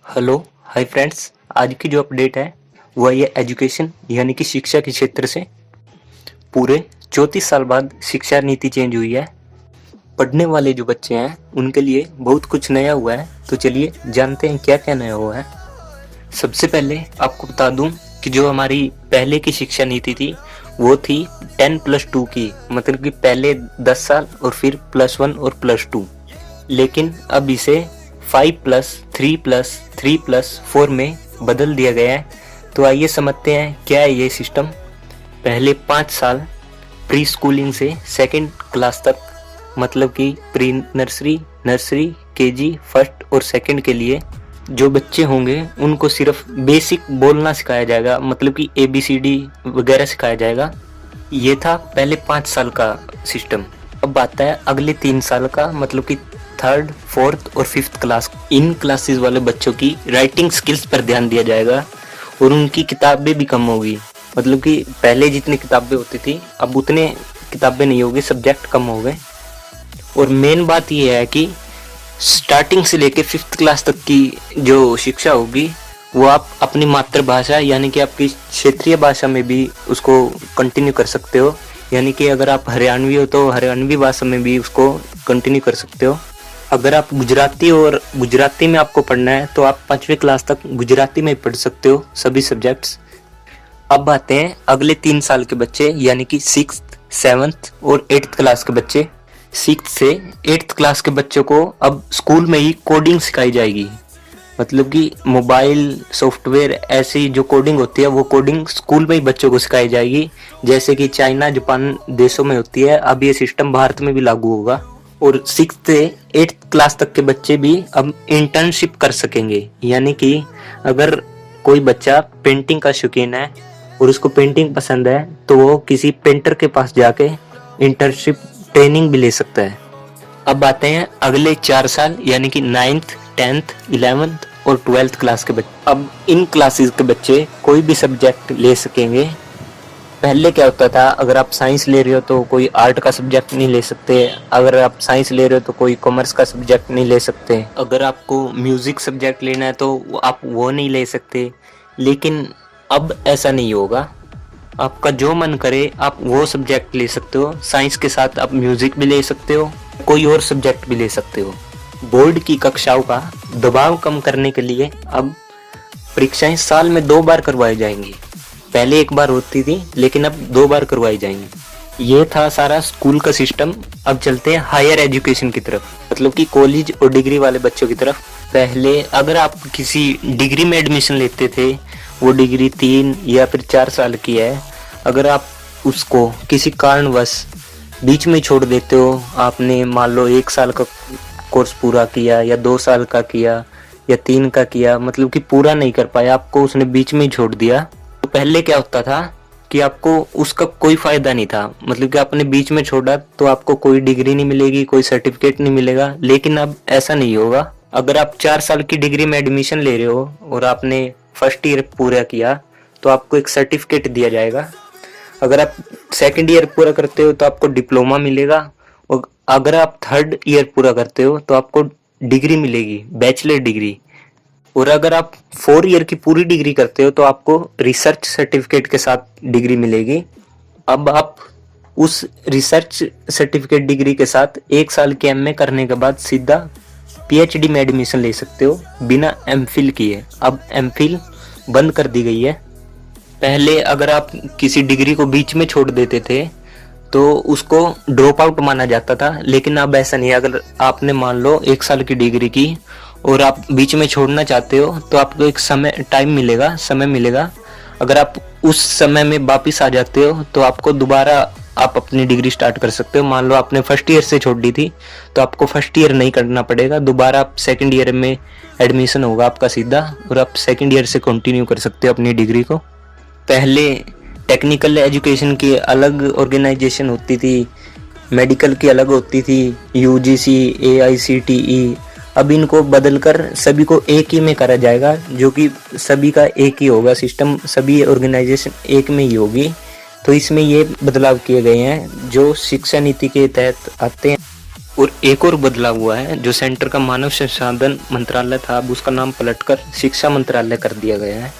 Hello, hi friends. आज की जो अपडेट है वह ये एजुकेशन यानी कि शिक्षा के क्षेत्र से। पूरे 34 साल बाद शिक्षा नीति चेंज हुई है। पढ़ने वाले जो बच्चे हैं उनके लिए बहुत कुछ नया हुआ है, तो चलिए जानते हैं क्या क्या नया हुआ है। सबसे पहले आपको बता दूं कि जो हमारी पहले की शिक्षा नीति थी वो थी 10+2 की, मतलब कि पहले 10 साल और फिर +1 और +2। लेकिन अब इसे 5+3+3+4 में बदल दिया गया है। तो आइए समझते हैं क्या है ये सिस्टम। पहले 5 साल प्री स्कूलिंग से सेकंड क्लास तक, मतलब कि pre nursery, nursery, KG, first और सेकंड के लिए जो बच्चे होंगे उनको सिर्फ बेसिक बोलना सिखाया जाएगा, मतलब कि ABCD वगैरह सिखाया जाएगा। ये था पहले 5 साल का सिस्टम। अब आता है अगले 3 साल का, मतलब कि थर्ड, फोर्थ और फिफ्थ क्लास। इन क्लासेस वाले बच्चों की राइटिंग स्किल्स पर ध्यान दिया जाएगा और उनकी किताबें भी कम होगी। मतलब कि पहले जितनी किताबें होती थी अब उतने किताबें नहीं होगी, सब्जेक्ट कम हो गए। और मेन बात यह है कि स्टार्टिंग से लेकर फिफ्थ क्लास तक की जो शिक्षा होगी वो आप अपनी मातृभाषा यानी कि आपकी क्षेत्रीय भाषा में भी उसको कंटिन्यू कर सकते हो। यानी कि अगर आप हरियाणवी हो तो हरियाणवी भाषा में भी उसको कंटिन्यू कर सकते हो। अगर आप गुजराती और गुजराती में आपको पढ़ना है तो आप 5वीं क्लास तक गुजराती में पढ़ सकते हो सभी सब्जेक्ट्स। अब आते हैं अगले 3 साल के बच्चे, यानी कि 6th, 7th और 8th क्लास के बच्चे। 6th से 8th क्लास के बच्चों को अब स्कूल में ही कोडिंग सिखाई जाएगी। मतलब कि मोबाइल सॉफ्टवेयर ऐसी जो कोडिंग होती है वो कोडिंग स्कूल में ही बच्चों को सिखाई जाएगी, जैसे कि चाइना, जापान देशों में होती है। अब ये सिस्टम भारत में भी लागू होगा। और 6th से 8th क्लास तक के बच्चे भी अब इंटर्नशिप कर सकेंगे। यानी कि अगर कोई बच्चा पेंटिंग का शौकीन है और उसको पेंटिंग पसंद है तो वो किसी पेंटर के पास जाके इंटर्नशिप ट्रेनिंग भी ले सकता है। अब आते हैं अगले 4 साल, यानी कि 9th, 10th, 11th और 12th क्लास के बच्चे। अब इन क्लासेस के बच्चे कोई भी सब्जेक्ट ले सकेंगे। पहले क्या होता था, अगर आप साइंस ले रहे हो तो कोई आर्ट का सब्जेक्ट नहीं ले सकते, अगर आप साइंस ले रहे हो तो कोई कॉमर्स का सब्जेक्ट नहीं ले सकते, अगर आपको म्यूजिक सब्जेक्ट लेना है तो आप वो नहीं ले सकते। लेकिन अब ऐसा नहीं होगा। आपका जो मन करे आप वो सब्जेक्ट ले सकते हो। साइंस के साथ आप म्यूजिक भी ले सकते हो, कोई और सब्जेक्ट भी ले सकते हो। बोर्ड की कक्षाओं का दबाव कम करने के लिए अब परीक्षाएं साल में 2 बार करवाई जाएंगी। पहले 1 बार होती थी लेकिन अब 2 बार करवाई जाएंगी। ये था सारा स्कूल का सिस्टम। अब चलते हैं हायर एजुकेशन की तरफ, मतलब कि कॉलेज और डिग्री वाले बच्चों की तरफ। पहले अगर आप किसी डिग्री में एडमिशन लेते थे, वो डिग्री 3 या फिर 4 साल की है। अगर आप उसको किसी कारणवश बीच में छोड़ देते हो, आपने मान लो 1 साल का कोर्स पूरा किया या 2 साल का किया या 3 का किया, मतलब कि पूरा नहीं कर पाया, आपको उसने बीच में ही छोड़ दिया, तो पहले क्या होता था कि आपको उसका कोई फायदा नहीं था। मतलब कि आपने बीच में छोड़ा तो आपको कोई डिग्री नहीं मिलेगी, कोई सर्टिफिकेट नहीं मिलेगा। लेकिन अब ऐसा नहीं होगा। अगर आप 4 साल की डिग्री में एडमिशन ले रहे हो और आपने फर्स्ट ईयर पूरा किया तो आपको एक सर्टिफिकेट दिया जाएगा। अगर आप सेकंड ईयर पूरा करते हो तो आपको डिप्लोमा मिलेगा, और अगर आप थर्ड ईयर पूरा करते हो तो आपको डिग्री मिलेगी, बैचलर डिग्री। और अगर आप 4 ईयर की पूरी डिग्री करते हो तो आपको रिसर्च सर्टिफिकेट के साथ डिग्री मिलेगी। अब आप उस रिसर्च सर्टिफिकेट डिग्री के साथ 1 साल के MA करने के बाद सीधा PhD में एडमिशन ले सकते हो बिना MPhil किए। अब MPhil बंद कर दी गई है। पहले अगर आप किसी डिग्री को बीच में छोड़ देते थे तो उसको ड्रॉप आउट माना जाता था, लेकिन अब ऐसा नहीं है। अगर आपने मान लो 1 साल की डिग्री की और आप बीच में छोड़ना चाहते हो तो आपको एक समय मिलेगा। अगर आप उस समय में वापिस आ जाते हो तो आपको दोबारा आप अपनी डिग्री स्टार्ट कर सकते हो। मान लो आपने फर्स्ट ईयर से छोड़ दी थी तो आपको फर्स्ट ईयर नहीं करना पड़ेगा, दोबारा आप सेकंड ईयर में एडमिशन होगा आपका सीधा, और आप सेकंड ईयर से कंटिन्यू कर सकते हो अपनी डिग्री को। पहले टेक्निकल एजुकेशन की अलग ऑर्गेनाइजेशन होती थी, मेडिकल की अलग होती थी, UGC, AICTE। अब इनको बदलकर सभी को एक ही में करा जाएगा, जो कि सभी का एक ही होगा सिस्टम, सभी ऑर्गेनाइजेशन एक में ही होगी। तो इसमें ये बदलाव किए गए हैं जो शिक्षा नीति के तहत आते हैं। और एक और बदलाव हुआ है, जो सेंटर का मानव संसाधन मंत्रालय था अब उसका नाम पलटकर शिक्षा मंत्रालय कर दिया गया है।